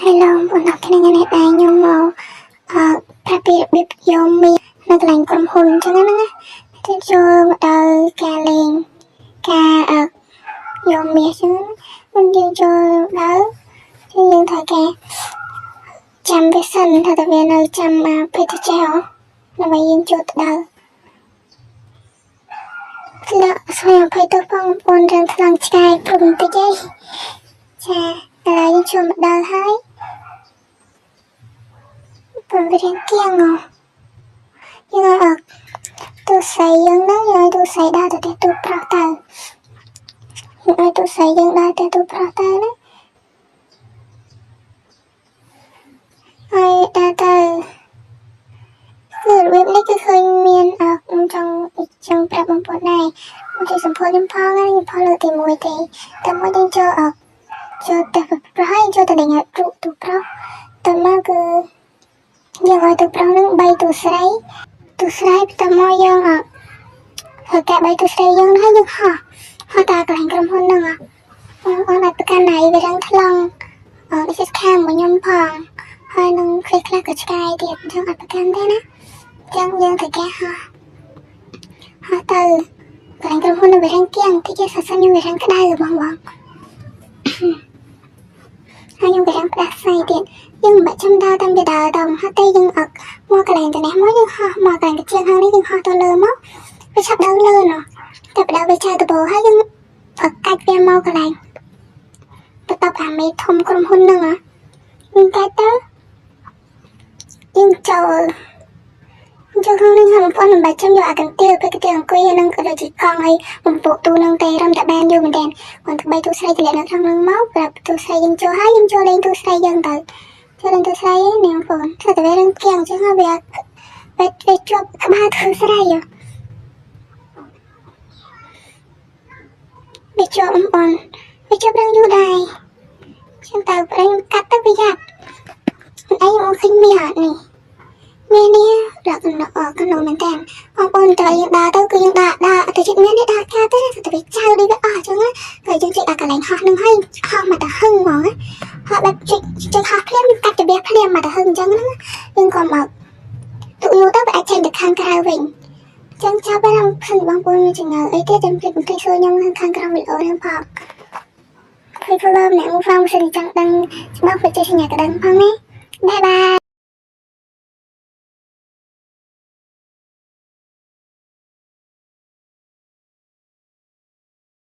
Hello បងប្អូនគ្នាថ្ងៃនេះដែរខ្ញុំមកប្រាប់ពីរបៀបយកមាសនៅកន្លែងក្រុមហ៊ុនអញ្ចឹងណាទៅចូលមកដល់ការលេងការយកមាសអញ្ចឹងមុនយើងចូលដល់យើងត្រូវការចាំវាសិនថាតើវានៅចាំពេលទៅចេះដើម្បីយើងចូលទៅដល់ស្វែងអភ័យទោសបងប្អូនរឿងខ្លាំងឆ្កែព្រមតិចឯងចាឥឡូវយើងចូលមកដល់ហើយព្រមវារៀងគៀងយើងឲ្យទូស្រីយើងហ្នឹងយើងឲ្យទូស្រីដើរទៅផ្ទះទូប្រុសទៅយើងឲ្យទូស្រីយើងដើរទៅទូប្រុសទៅណាហើយដើរទៅគឺរបៀបនេះគឺឃើញមានខ្ញុំចង់ប្រាប់បងប្អូនដែរមកជួយសម្ពោធខ្ញុំផងណាខ្ញុំផងលើកទី1ទេតែមកយើងចូលទៅប្រហែលចូលទៅលេងទូប្រុសតើមកគឺយើងឲ្យទូប្រុសហ្នឹង3ទូស្រីបន្ទាប់មកយើងធ្វើការ3ទូស្រីយើងហើយយើងហោះតាកន្លែងក្រុមហ៊ុនហ្នឹងខ្ញុំអត់ឲ្យប្រកាន់ណៃវារឹងថ្លង់នេះគឺខាងរបស់ខ្ញុំផងហើយនឹងខ្លះក៏ឆ្កែទៀតអញ្ចឹងអត់ប្រកាន់ទេណាអញ្ចឹងយើងត្រូវការហោះទៅកន្លែងក្រុមហ៊ុនវារឹងគៀងតិចសស្សាខ្ញុំវារឹងក្តៅបងហើយខ្ញុំវារឹងផ្ដាសាយទៀតយើងមិនបាច់ចាំដើរតាមវាដើរទៅហត់ទេយើងអត់មកកន្លែងទៅនេះមកយើងហោះមកកន្លែងជាងខាងនេះយើងហោះទៅលើមកវាឆាប់ដល់លើណោះតែបដៅវាចៅទៅបោហើយយើងកាច់វាមកកន្លែងបន្ទាប់អាមេធំក្រុមហ៊ុនហ្នឹងយើងកាច់ទៅយើងចូលខាងនេះហើយបងប្អូនមិនបាច់ចាំយកអាកន្ទាលពេលកន្ទាលអង្គុយហ្នឹងក៏ដូចជាកង់ហើយបំពុកទូនឹងទេរំតែបានយកមែនទេគាត់ទៅបីទូស្រីតម្លាក់នៅខាងហ្នឹងមកប្រាប់ទូស្រីយើងចូលហើយយើងចូលលេងទូស្រីយើងទៅចូលលេងទូស្រីនេះបងប្អូនថាតែវារឹងគៀងអញ្ចឹងហើយវាជាប់ក្បាលធ្វើស្រីវាជាប់បងប្អូនវាជាប់រឹងយូរដែរចឹងទៅប្រេងកាត់ទៅវាយ៉ាប់អីមកឃើញមាសនេះមាននេះដាក់កណ្ដោមែនតើបងប្អូនតើយើងដើរទៅគឺយើងដើរទៅជិតមាននេះដើរកាទៅទៅវាចៅនេះវាអស់អញ្ចឹងហើយយើងជិះដល់កន្លែងហោះនឹងហើយហោះមកទៅហឹងហ្មងហោះបែបជិះហោះភ្លាមកាត់ទៅវាភ្លាមមកទៅហឹងអញ្ចឹងណាយើងក៏មកទូយូរទៅវាអាចចេញទៅខាងក្រៅវិញអញ្ចឹងចាប់បានឃើញបងប្អូនមានចំណងអីទេចាំភ្លេចបន្តិចជួយខ្ញុំខាងក្រៅវីដេអូនេះផងពេលព្រមអ្នកមកហ្វមសិនចង់ដឹងច្បាស់ទៅចេះញ៉ាំក្តឹងផងណាបាយបាយ